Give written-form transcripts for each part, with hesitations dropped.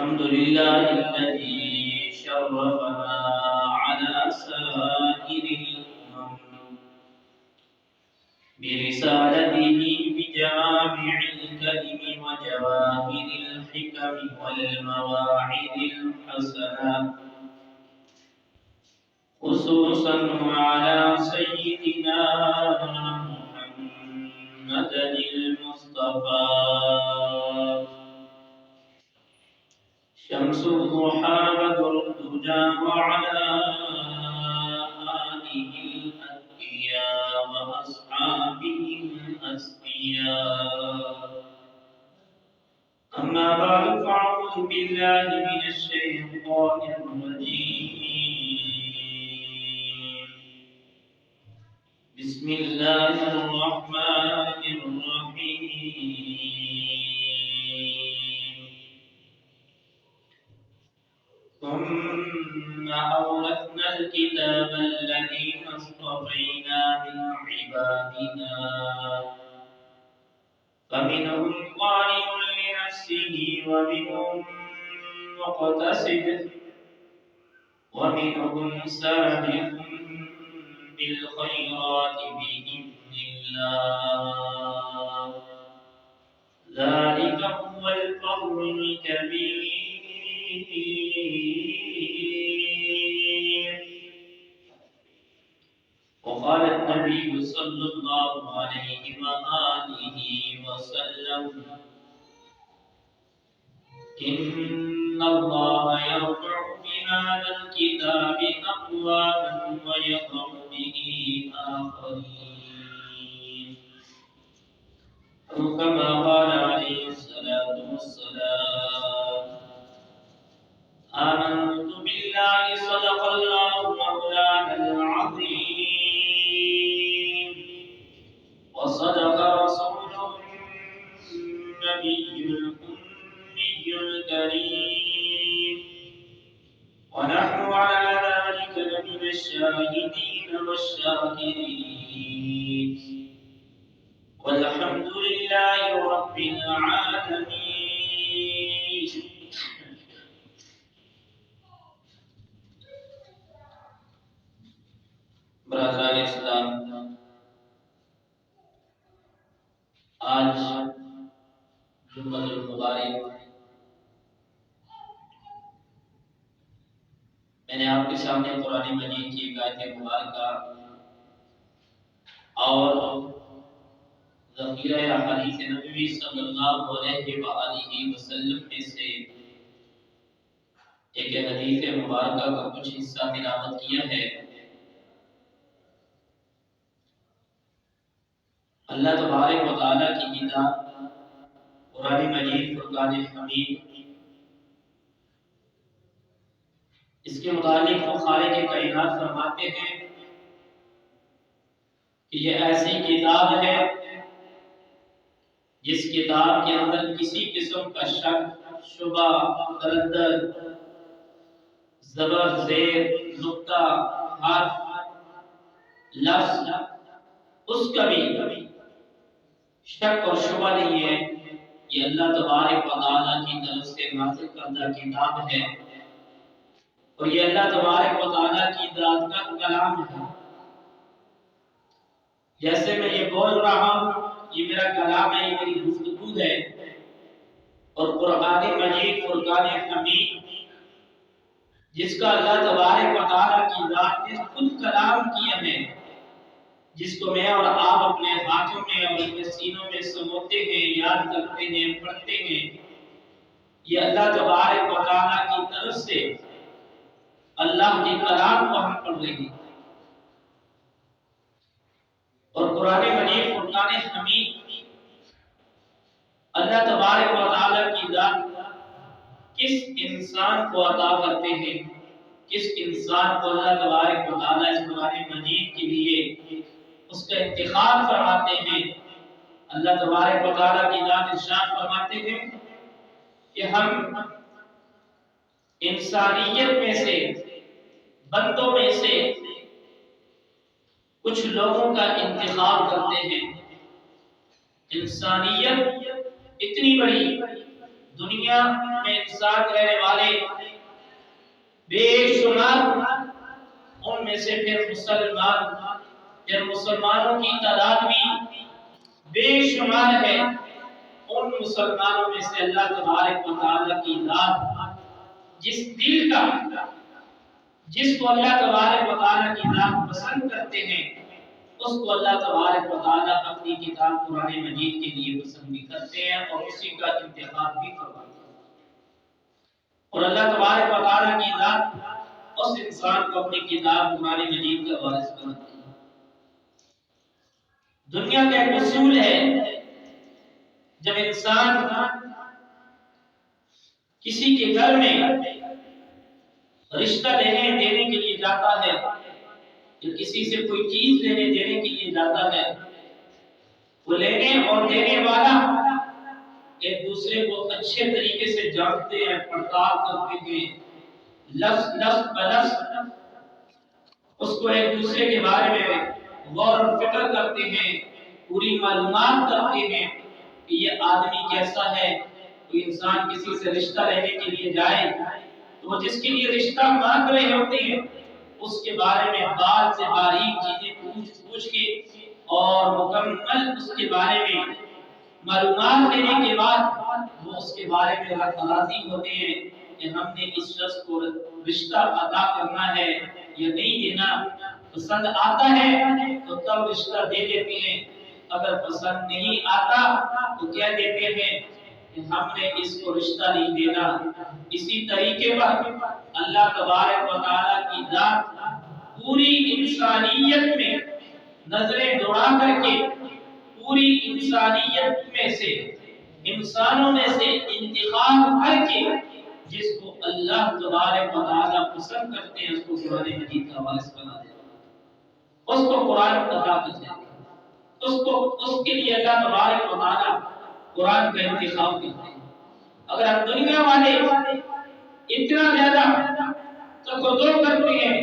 الحمد لله الذي شرفنا على سائر الأمم برسالته بجوامع الكلم وجواهر الحكم والمواعظ الحسنة، خصوصا على سيدنا محمد المصطفى شمس الضحى بدر الدجى، وعلى آله الأتقياء وأصحابه الأسقياء. أما بعد فأعوذ بالله من الشيطان الرجيم. بسم الله الرحمن الرحيم. ثم أورثنا الكتاب الذين اصطفينا من عبادنا فمنهم ظالم لنفسه ومنهم مقتصد ومنهم سابق بالخيرات بإذن الله، ذلك هو الفضل الكبير. وقال النبي صلى الله عليه وآله وسلم: إن الله يرفع بهذا الكتاب أقواما ويضع به آخرين، أو كما قال عليه الصلاة والسلام: آمنت بالله صدق الله مولانا العظيم، وصدق رسوله النبي الأمي الكريم، ونحن على ذلك لمن الشاهدين والشاكرين، والحمد لله رب العالمين. برادران اسلام، آج جمعہ المبارک میں نے آپ کے سامنے قرآن مجید کی ایک آیت مبارکہ اور ذخیرہ احادیث نبوی صلی اللہ علیہ وآلہ وسلم میں سے ایک حدیث مبارکہ کا کچھ حصہ تلاوت کیا ہے۔ اللہ تبارک و تعالیٰ کی کتاب قرآن مجید فرقان حمید، اس کے متعلق وہ خالق کائنات فرماتے ہیں کہ یہ ایسی کتاب ہے جس کتاب کے اندر کسی قسم کا شک، شبہ، تردد، زبر، زیر، نقطہ، حرف، لفظ، اس کا بھی شک اور شبہ نہیں ہے۔ یہ اللہ تبارک و تعالیٰ کی طرف سے نازل کردہ کتاب ہے، اور یہ اللہ تبارک و تعالیٰ کی ذات کا کلام ہے۔ جیسے میں یہ بول رہا ہوں، یہ میرا کلام ہے، یہ میری گفتگو ہے، اور قرآن مجید فرقان حمید جس کا اللہ تبارک و تعالیٰ کی ذات نے خود کلام کیا ہے، جس کو میں اور آپ اپنے ہاتھوں میں اور اپنے سینوں میں سموتے ہیں، یاد کرتے ہیں، پڑھتے ہیں، یہ اللہ تبارک و تعالیٰ کی طرف سے اللہ کے کلام کو ہم پڑھ رہے ہیں۔ اور قرآن مجید فرقان حمید اللہ تبارک و تعالیٰ کی ذات کس انسان کو عطا کرتے ہیں، کس انسان کو اللہ تبارک و تعالیٰ اس قرآن مجید کے لیے اس کا انتخاب فرماتے ہیں۔ اللہ تبارک و تعالیٰ کی ذات ارشاد فرماتے ہیں کہ ہم انسانیت میں سے، بندوں میں سے کچھ لوگوں کا انتخاب کرتے ہیں۔ انسانیت اتنی بڑی دنیا میں انسان رہنے والے بے شمار، ان میں سے پھر مسلمانوں کی تعداد بھی بے شمار ہے۔ ان مسلمانوں میں سے اللہ تبارک و تعالیٰ کی ذات، جس دل کا، جس کو اللہ تبارک و تعالیٰ کی ذات پسند کرتے ہیں، اس کو اللہ تبارک و تعالیٰ اپنی کتاب قرآن مجید کے لیے پسند بھی کرتے ہیں اور اسی کا انتخاب بھی فرماتے ہیں۔ اور اللہ تبارک و تعالیٰ کی ذات اس انسان کو اپنی کتاب قرآن مجید کا وارث بناتی ہے۔ دنیا کا ایک اصول ہے، جب انسان کسی کے گھر میں رشتہ لینے دینے کے لیے جاتا ہے یا کسی سے کوئی چیز لینے دینے کے لیے جاتا ہے، وہ لینے اور دینے والا ایک دوسرے کو اچھے طریقے سے جانتے ہیں، پڑتال کرتے ہیں، لفظ بلفظ اس کو ایک دوسرے کے بارے میں غور و فکر کرتے ہیں، پوری معلومات کرتے ہیں کہ یہ آدمی کیسا ہے۔ کوئی انسان کسی سے رشتہ لینے کے لیے جائے تو وہ جس کے لیے رشتہ مانگ رہے ہوتے ہیں اس کے بارے میں بال سے باریک چیزیں پوچھ کے اور مکمل اس کے بارے میں معلومات لینے کے بعد وہ اس کے بارے میں راضی ہوتے ہیں کہ ہم نے اس شخص کو رشتہ ادا کرنا ہے یا نہیں دینا۔ پسند آتا ہے تو تب رشتہ دے دیتے ہیں، اگر پسند نہیں آتا تو کہہ دیتے ہیں کہ ہم نے اس کو رشتہ نہیں دینا۔ اسی طریقے پر اللہ تبارک و تعالیٰ کی ذات پوری انسانیت میں نظریں دوڑا کر کے پوری انسانیت میں سے انسانوں میں سے انتخاب کر کے جس کو اللہ تبارک و تعالیٰ پسند کرتے ہیں اس کو قرآن مجید کا وارث بنا دیتے ہیں، اس کو قرآن عطا کرتے ہیں، اس کے لیے اللہ تبارک و تعالیٰ قرآن کا انتخاب کرتے ہیں۔ اگر ہم دنیا والے اتنا زیادہ تقدر کرتے ہیں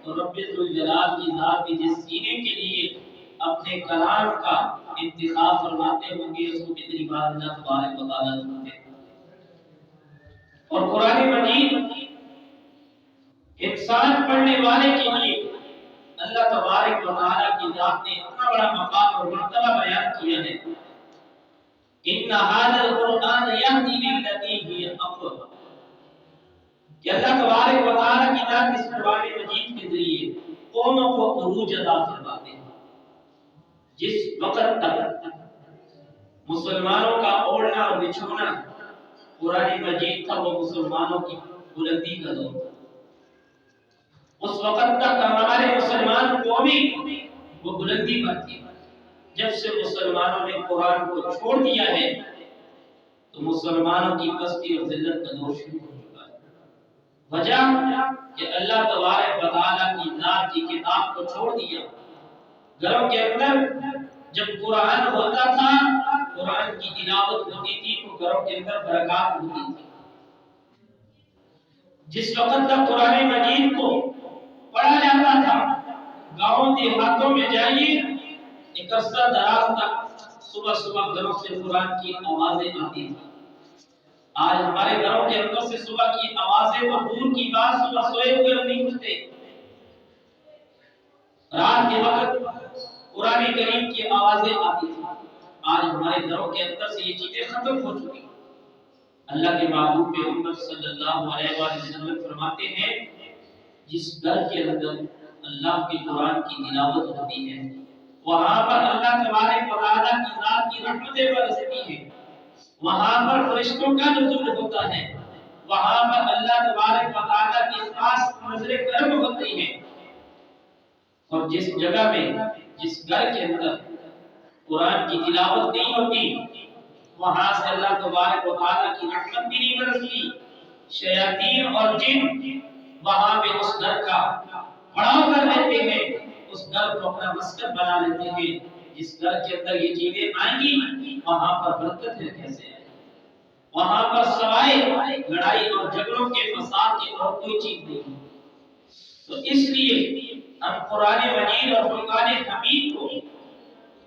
تو رب ذوالجلال کی ذات کی جس سینے کے لیے اپنے کلام کا انتخاب فرماتے ہوں گے اس کو کتنی بار اللہ تبارک و تعالیٰ سنتے ہیں۔ اور قرآن مجید انسان پڑھنے والے کے لیے اللہ تبارک و تعالیٰ کی ذات نے اتنا بڑا مقام اور مرتبہ بیان کیا ہے۔ ان هذا القرآن يهدي للتي هي اقوم، کہ اللہ تبارک و تعالیٰ کی ذات اس قرآن مجید کے ذریعے قوموں کو عروج عطا فرماتے ہیں۔ جس وقت تک مسلمانوں کا اوڑھنا اور بچھونا قرآن مجید تھا وہ مسلمانوں کی بلندی کا دور تھا۔ اس وقت تک ہمارے مسلمان قومی وہ بلندی پر تھی۔ جب سے مسلمانوں نے قرآن کو چھوڑ دیا ہے تو مسلمانوں کی پستی اور ذلت کا دور شروع ہو چکا ہے۔ وجہ کہ اللہ تبارک و تعالیٰ کی ذات کی کتاب کو چھوڑ دیا۔ گھروں کے اندر جب قرآن ہوتا تھا، قرآن کی تلاوت ہوتی تھی تو گھروں کے اندر برکات ہوتی تھی۔ جس وقت تک قرآن مجید کو پڑھا جاتا تھا، گاؤں دیہاتوں میں جائیے ایک عرصہ دراز تک صبح صبح گھروں سے قرآن کی آوازیں آتی تھی۔ آج ہمارے گھروں کے اندر سے صبح کی آوازیں تو دور کی بات، صبح سوئے ہوئے نہیں اٹھتے۔ رات کے وقت قرآن کریم کی آوازیں آتی تھی۔ آج ہمارے گھروں کے اندر سے یہ چیزیں ختم ہو چکی۔ اللہ کے محبوب پیغمبر صلی اللہ علیہ وسلم فرماتے ہیں جس گھر کے اندر اللہ کے قرآن کی تلاوت ہوتی ہے وہاں پر اللہ تبارک و تعالیٰ کی ذات کی رحمتیں برستی ہیں، وہاں پر فرشتوں کا نزول ہوتا ہے، وہاں پر اللہ تبارک و تعالیٰ کی خاص نظر کرم ہوتی ہے۔ اور جس جگہ میں جس گھر کے اندر قرآن کی تلاوت نہیں ہوتی وہاں سے اللہ تبارک و تعالیٰ کی رحمت بھی نہیں برستی۔ شیاطین اور جن وہاں پہ اس گھر کا پڑاؤ کر لیتے ہیں، اس گھر کو اپنا مسکن بنا لیتے ہیں۔ جس گھر کے اندر یہ چیزیں آئیں گی وہاں پر برکت کیسے آئے گی؟ وہاں پر سوائے لڑائی اور جھگڑوں کے فساد کی اور کوئی چیز نہیں۔ تو اس لیے ہم قرآن مجید اور فرقان حمید کو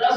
10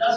10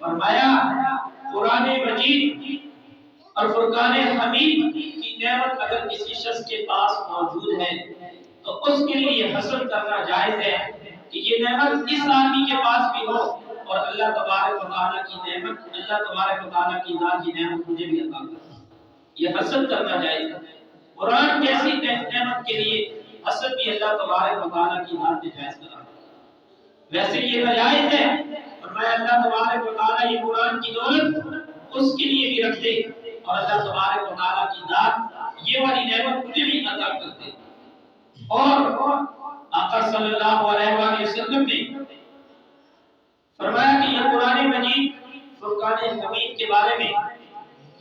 فرمایا قرآن مجید اور فرقان حمید کی نعمت اگر کسی شخص کے پاس موجود ہے تو اس کے لیے حسد کرنا جائز ہے کہ یہ نعمت اس آدمی کے پاس بھی ہو اور اللہ تبارک و تعالیٰ کی نعمت، اللہ تبارک و تعالیٰ کی ذات کی نعمت مجھے بھی عطا کرے، یہ حسد کرنا جائز ہے۔ قرآن جیسی نعمت کے لیے حسد بھی اللہ تبارک و تعالیٰ کی ذات میں جائز کرا، ویسے یہ ناجائز ہے۔ فرمایا اللہ تبارک و تعالیٰ یہ قرآن کی دولت اس کے لیے بھی رکھ دے اور اللہ تبارک و تعالیٰ کی ذات یہ والی نعمت مجھے بھی عطا کر دے۔ اور آقا صلی اللہ علیہ وآلہ وسلم نے فرمایا کہ یہ قرآن مجید فرقان حمید کے بارے میں،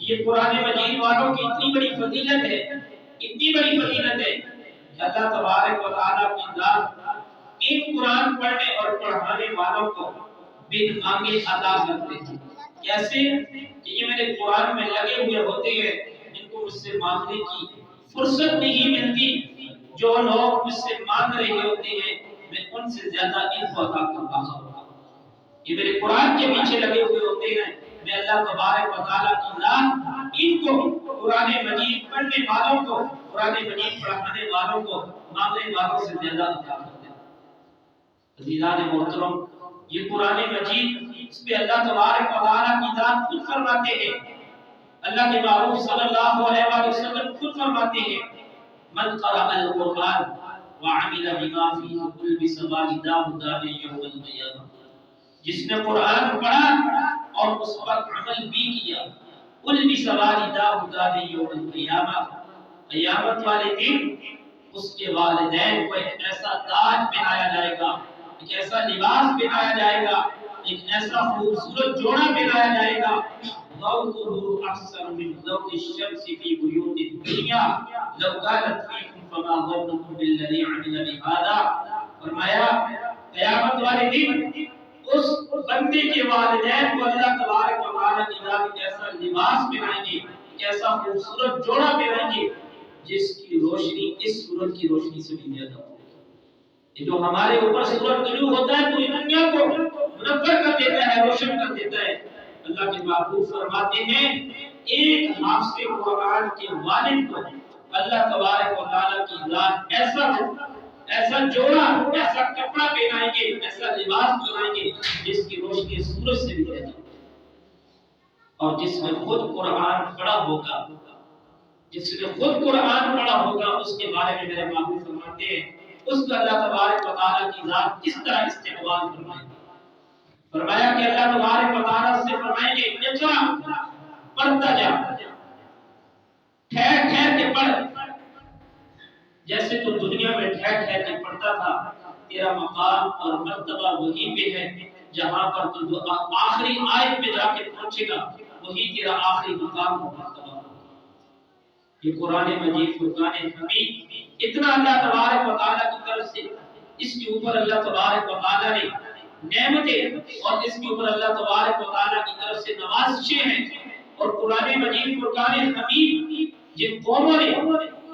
یہ قرآن مجید والوں کی اتنی بڑی فضیلت ہے، اتنی بڑی فضیلت ہے کہ اللہ تبارک و تعالیٰ کی ذات ان قرآن پڑھنے اور پڑھانے والوں کو بن مانگے عطا کرتے ہیں۔ کیسے کہ یہ میرے قرآن میں لگے ہوئے ہوتے ہیں، ان کو مجھ سے مانگنے کی فرصت نہیں ملتی، جو لوگ مجھ سے مانگ رہے ہوتے ہیں میں ان سے زیادہ ان کو عطا کرتا ہوں۔ یہ میرے قرآن کے پیچھے لگے ہوئے ہوتے ہیں، میں اللہ تبارک و تعالیٰ کی ذات ان کو قرآن مجید پڑھنے والوں کو، قرآن مجید پڑھانے والوں کو مانگنے والوں سے زیادہ عطا کرتے ہیں۔ عزیزان محترم، یہ قرآن مجید اس پہ اللہ تبارک و تعالیٰ کی ذات خود فرماتے ہیں، اللہ کے محبوب صلی اللہ علیہ وآلہ وسلم خود فرماتے ہیں، من قرأ القرآن وعمل بما فيه قلبس والداه یوم القیامہ، جس نے قرآن پڑھا اور اس پر عمل بھی کیا، قلبس والداه یوم القیامہ، قیامت والے دن اس کے والدین کو ایک ایسا تاج پہنایا جائے گا، ایک ایسا لباس پہنایا جائے گا، ایک ایسا خوبصورت جوڑا پہنایا جائے گا، ضوءه احسن من ضوء الشمس في بيوت الدنيا لو كانت فيكم فما ظنكم بالذي عمل بهذا۔ فرمایا قیامت والے دن اس بندے کے والدین کو اللہ تبارک و تعالیٰ کی ذات ایک ایسا لباس پہنائیں گے، ایک ایسا خوبصورت جوڑا پہنائیں گے جس کی روشنی اس سورج کی روشنی سے بھی زیادہ ہوگی۔ یہ جو ہمارے اوپر سورج طلوع ہوتا ہے پوری دنیا کو منور کر دیتا ہے، روشن کر دیتا ہے۔ اللہ کے محبوب فرماتے ہیں ایک حافظ قرآن کے والد کو اللہ تبارک و تعالیٰ کی ذات ایسا جوڑا، ایسا کپڑا پہنائیں گے، ایسا لباس پہنائیں گے جس کی روشنی سورج سے بھی زیادہ ہوگی۔ اور جس نے خود قرآن پڑھا ہوگا، جس نے خود قرآن پڑھا ہوگا، اس کے بارے میں میرے محبوب فرماتے ہیں اس کا اللہ تبارک و تعالیٰ کی ذات کس طرح استقبال فرمائے گی۔ فرمایا کہ اللہ تبارک و تعالیٰ سے فرمائیں گے اقرا، پڑھتا جا، ٹھہر ٹھہر کے پڑھ، جیسے تو دنیا میں ٹھہر ٹھہر کے پڑھتا تھا، تیرا مقام اور مرتبہ وہی پہ ہے جہاں پر تو آخری آیت پہ جا کے پہنچے گا، وہی تیرا آخری مقام اور مرتبہ۔ یہ قرآن مجید فرقان حمید اتنا اللہ تبارک و تعالیٰ کی طرف سے اس کے اوپر اللہ تبارک و تعالیٰ نے نعمتیں اور اس کے اوپر اللہ تبارک و تعالیٰ کی طرف سے نوازشیں ہیں۔ اور قرآن مجید فرقان حمید جن قوموں نے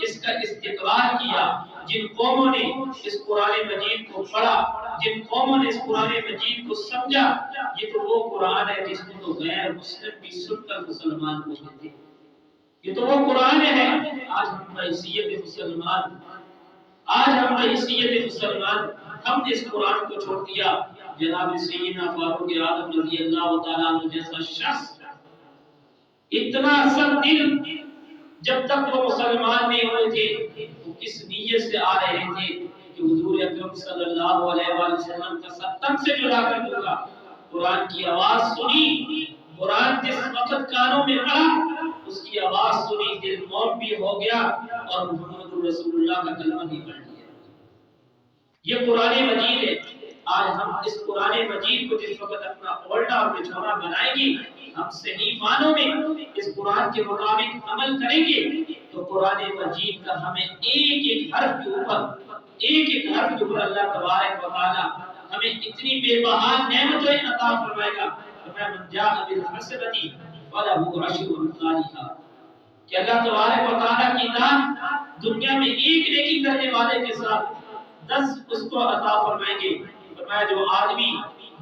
اس کا استقبال کیا، جن قوموں نے اس قرآن مجید کو پڑھا، جن قوموں نے اس قرآن مجید کو سمجھا، یہ تو وہ قرآن ہے جس میں تو غیر مسلم بھی سن کر مسلمان ہو گئے تھے۔ یہ تو وہ قرآن ہے۔ آج ہم بحیثیت مسلمان، آج ہم بحیثیت مسلمان ہم نے اس قرآن کو چھوڑ دیا۔ جناب سیدنا فاروق اعظم رضی اللہ تعالیٰ عنہ جیسا شخص اتنا سب دل جب تک وہ مسلمان نہیں ہوئے تھے وہ کس نیت سے آ رہے تھے کہ حضور اکرم صلی اللہ علیہ وآلہ وسلم کا ستم سے جلا کر دوں گا۔ قرآن کی آواز سنی، قرآن جس وقت کانوں میں پڑا اس کی آواز سنی، دل موم بھی ہو گیا اور محمد رسول اللہ کا کلمہ بھی پڑھ لیا۔ یہ قرآن مجید ہے۔ آج ہم اس قرآن مجید کو جس وقت اپنا اولڈا اور بچھونا بنائیں گے، ہم صحیح معنوں میں اس قرآن کے مطابق عمل کریں گے تو قرآن مجید کا ہمیں ایک ایک حرف کے اوپر اللہ تبارک و تعالی ہمیں اتنی بے بہا نعمتیں عطا فرمائے گا۔ من جاء بالحسنۃ فلہ عشر امثالها، کہ اللہ تبارک و تعالی کی ذات دنیا میں ایک نیکی کرنے والے کے ساتھ 10 اس کو عطا فرمائیں گے۔ فرمایا جو آدمی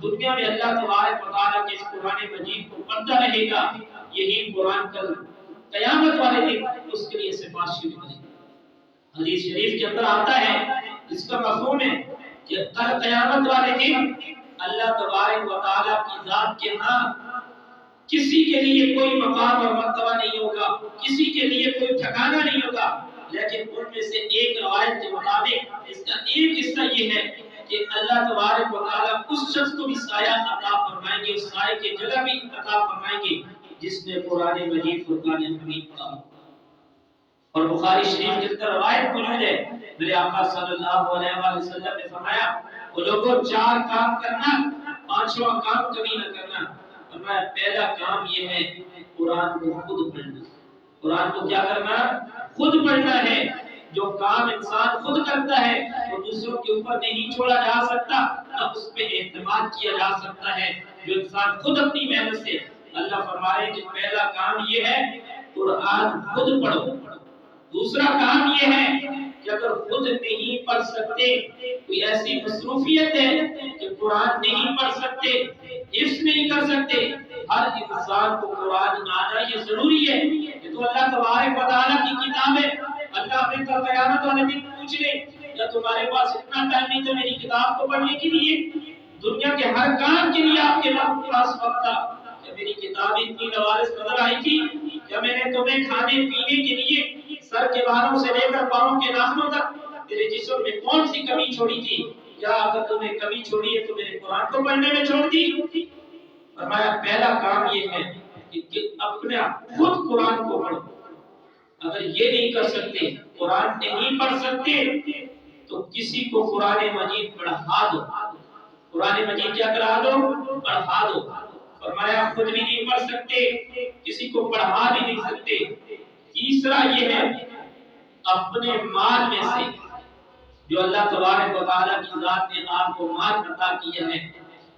دنیا میں اللہ تبارک و تعالیٰ کے اس قرآن مجید کو پڑھتا رہے گا، یہی قرآن کل قیامت والے دن اس کے لیے سفارشی بنے گا۔ حدیث شریف کے اندر آتا ہے، اس کا مفہوم ہے کہ کل قیامت والے دن اللہ تبارک و تعالیٰ کی ذات کے ہاں کسی کے لیے کوئی مقام اور مرتبہ نہیں ہوگا، کسی کے لیے کوئی ٹھکانہ نہیں ہوگا، لیکن ان میں سے ایک روایت کے مطابق اس کا ایک حصہ یہ ہے کہ اللہ تبارک و تعالیٰ اس شخص کو بھی سایہ عطا فرمائیں گے، اس سائے کی جگہ بھی عطا فرمائیں گے جس نے قرآن مجید فرقان حمید کا۔ اور بخاری شریف کے اندر روایت موجود ہے، میرے آقا صلی اللہ علیہ وآلہ وسلم نے فرمایا وہ لوگوں 4 کام کرنا، 5واں کام کبھی نہ کرنا۔ فرمایا پہلا کام یہ ہے قرآن کو خود پڑھنا۔ قرآن کو کیا کرنا؟ خود پڑھنا ہے۔ جو کام انسان خود کرتا ہے وہ دوسروں کے اوپر نہیں چھوڑا جا سکتا، نہ اس پہ اعتماد کیا جا سکتا ہے۔ جو انسان خود اپنی محنت سے، اللہ فرما رہے ہیں کہ پہلا کام یہ ہے قرآن خود پڑھو۔ دوسرا کام یہ ہے کہ اگر خود نہیں پڑھ سکتے، کوئی ایسی مصروفیت ہے کہ قرآن نہیں پڑھ سکتے، حفظ نہیں کر سکتے، ہر انسان کو قرآن آنا یہ ضروری ہے۔ یہ تو اللہ تبارک و تعالیٰ کی کتاب ہے۔ اللہ ہمیں کل قیامت والے دن پوچھ لے یا تمہارے پاس اتنا ٹائم نہیں تو میری کتاب کو پڑھنے کے لیے؟ دنیا کے ہر کام کے لیے آپ کے پاس وقت تھا۔ کیا میری کتاب اتنی لوارث نظر آئی تھی؟ کیا میں نے تمہیں کھانے پینے کے لیے سر کے بالوں سے لے کر پاؤں کے ناخنوں تک تیرے جسم میں کون سی کمی چھوڑی تھی؟ کیا اگر تمہیں کمی چھوڑی ہے تو میرے قرآن کو پڑھنے میں چھوڑ دی؟ فرمایا پہلا کام یہ ہے کہ اپنے خود قرآن کو پڑھو۔ اگر یہ نہیں کر سکتے، قرآن نہیں پڑھ سکتے، تو کسی کو قرآن مجید پڑھا دو۔ قرآن مجید کیا کرا دو؟ پڑھا دو۔ فرمایا خود بھی نہیں پڑھ سکتے، کسی کو پڑھا بھی نہیں سکتے۔ تیسرا یہ ہے اپنے مال میں سے، جو اللہ تبارک و تعالیٰ کی ذات نے آپ کو مال عطا کیا ہے،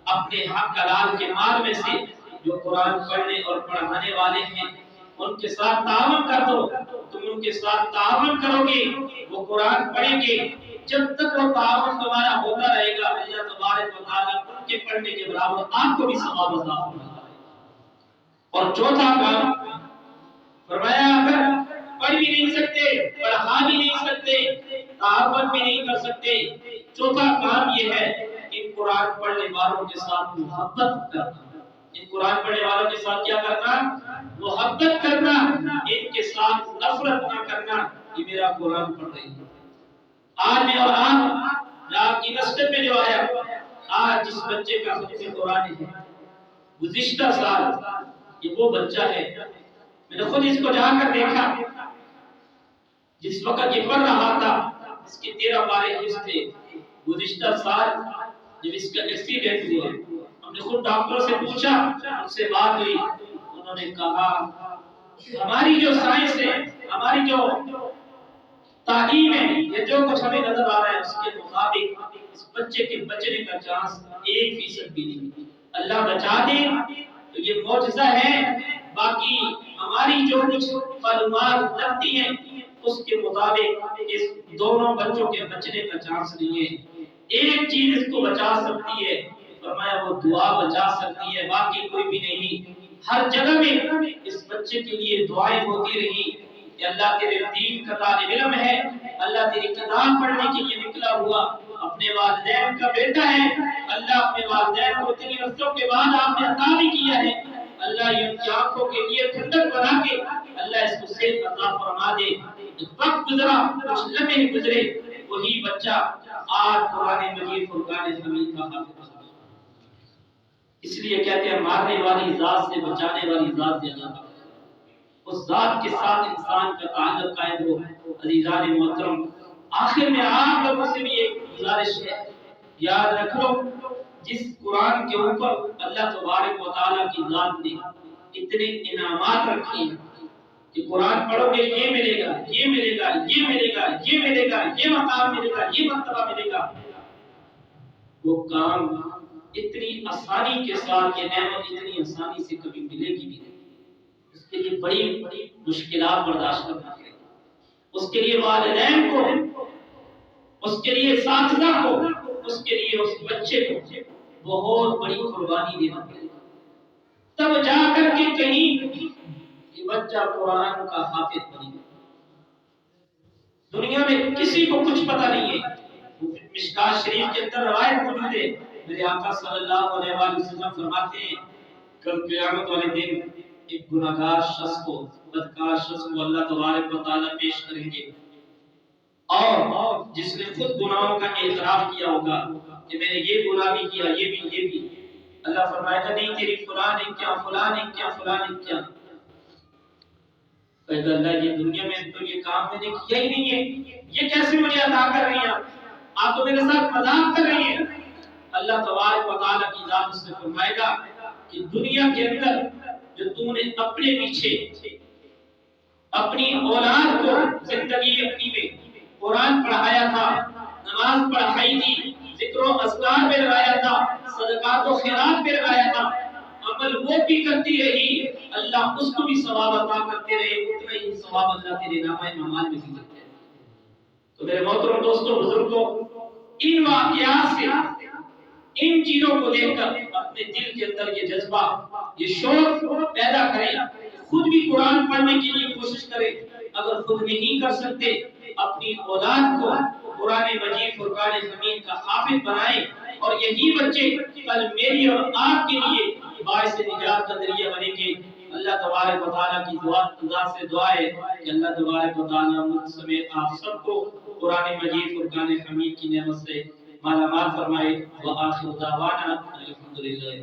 اپنے حق حلال کے مال میں سے جو قرآن پڑھنے اور پڑھانے والے ہیں ان کے ساتھ تعاون کر دو۔ تم ان کے ساتھ تعاون کرو گے، وہ قرآن پڑھیں گے، جب تک وہ تعاون تمہارا ہوتا رہے گا اللہ تبارک و تعالیٰ ان کے پڑھنے کے برابر آپ کو بھی ثواب عطا فرمائے گا۔ اور چوتھا کام فرمایا اگر پڑھ بھی نہیں سکتے، پڑھا بھی نہیں سکتے، تعاون بھی نہیں کر سکتے، چوتھا کام یہ ہے کہ قرآن پڑھنے والوں کے ساتھ محبت کرنا۔ ان قرآن پڑھنے والوں کے ساتھ کیا کرنا؟ محبت کرنا، ان کے ساتھ نفرت نہ کرنا۔ یہ میرا قرآن پڑھ رہی ہے آج میں، اور آپ کی نسل میں جو آیا آج جس بچے کا ختم قرآن ہے، گزشتہ سال یہ وہ بچہ ہے، میں نے خود اس کو جا کر دیکھا، جس وقت یہ پڑھ رہا تھا اس کے 13 بارے حفظ تھے۔ گزشتہ سال جب اس کا ایکسیڈنٹ ہوا، ہم نے خود ڈاکٹر سے پوچھا، ان سے بات ہوئی، انہوں نے کہا ہماری جو سائنس ہے، ہماری جو تعلیم ہے، یہ جو کچھ ہمیں نظر آ رہا ہے اس کے مطابق اس بچے کے بچنے کا چانس 1% بھی نہیں۔ اللہ بچا دے تو یہ معجزہ ہے، باقی ہماری جو کچھ معلومات لگتی ہیں اس کے مطابق اس دونوں بچوں کے بچنے کا چانس نہیں ہے۔ ایک چیز اس کو بچا سکتی ہے، فرمایا وہ دعا بچا سکتی ہے، باقی کوئی بھی نہیں۔ ہر جگہ میں اس بچے کے لیے دعائیں ہوتی رہی کہ اللہ تیرے دین کا طالب علم ہے، اللہ تیری کتاب پڑھنے کے لیے نکلا ہوا، اپنے والدین کا بیٹا ہے، اللہ اپنے والدین کو اتنی عرصوں کے بعد آپ نے عطا بھی کیا ہے، اللہ یہ ان کی آنکھوں کے لیے ٹھنڈک بنا کے اللہ اس کو صحت عطا فرما دے۔ وقت گزرا، کچھ لمحے گزرے، وہی بچہ آج قرآن مجید فرقان حمید کا حافظ ہے۔ اس لیے کہتے ہیں مارنے والی ذات سے بچانے والی ذات زیادہ ہے۔ اس ذات کے ساتھ انسان کا تعلق قائم ہو۔ عزیزان محترم، آخر میں آپ لوگوں سے بھی ایک گزارش ہے، یاد رکھ لو جس قرآن کے اوپر اللہ تبارک و تعالیٰ کی ذات نے اتنے انعامات رکھے ہیں کہ قرآن پڑھو گے یہ ملے گا، یہ ملے گا، یہ ملے گا، یہ ملے گا، یہ مقام ملے گا، یہ مرتبہ ملے گا، وہ کام اتنی آسانی کے ساتھ، یہ نعمت اتنی آسانی سے کبھی ملے گی نہیں۔ اس کے لیے بڑی بڑی مشکلات برداشت کرنا ہے، اس کے لیے والدین کو، اس کے لیے اساتذہ کو، اس کے لیے اس بچے کو بہت بڑی قربانی دینا پڑے گا، تب جا کر کے کہیں یہ بچہ قرآن کا حافظ بنے گا۔ دنیا میں کسی کو کچھ پتہ نہیں ہے۔ مشکات شریف کے اندر روایت موجود ہے، میرے آقا صلی اللہ علیہ وآلہ وسلم فرماتے ہیں کل قیامت والے دن ایک گناہگار شخص کو، بدکار شخص کو اللہ تبارک و تعالیٰ پیش کریں گے، اور جس نے خود گناہوں کا اعتراف کیا ہوگا کہ میں نے یہ گناہ بھی کیا، یہ بھی، اللہ فرمائے گا نہیں تیری فلاں نے کیا، فلاں نے کیا، فلاں نے کیا۔ کہے گا اللہ یہ دنیا میں تو یہ کام میں نے کیا ہی نہیں ہے، یہ کیسے مجھے عطا کر رہی ہیں آپ تو میرے ساتھ مذاق کر رہی ہیں۔ اللہ تبارک و تعالیٰ کی ذات سے فرمائے گا کہ دنیا کے اندر جو تم نے اپنے پیچھے اپنی اولاد کو زندگی اپنی میں قرآن پڑھایا تھا، نماز پڑھائی تھی، ذکر و اذکار میں لگایا تھا، صدقات و خیرات میں لگایا تھا، عمل وہ بھی کرتی رہی، اللہ اس کو بھی ثواب عطا کرتے رہے، اتنا ہی ثواب اللہ تیرے نامہ اعمال میں بھی دیتے ہیں۔ تو میرے محترم دوستوں بزرگوں، ان واقعات سے، ان چیزوں کو دیکھ کر اپنے دل کے اندر یہ جذبہ، یہ شوق پیدا کریں، خود بھی قرآن پڑھنے کے لیے کوشش کریں، اگر خود نہیں کر سکتے اپنی اولاد کو قرآن مجید فرقان حمید کا حافظ بنائیں، اور یہی بچے کل میری اور آپ کے لیے باعث نجات کا ذریعہ بنیں گے۔ اللہ تبارک و تعالیٰ کی دعا سے دعا ہے کہ اللہ تبارک و تعالیٰ مجھ سمیت آپ سب کو قرآن مجید فرقان حمید کی نعمت سے مالا مال فرمائے۔ وآخر دعوانا الحمدللہ۔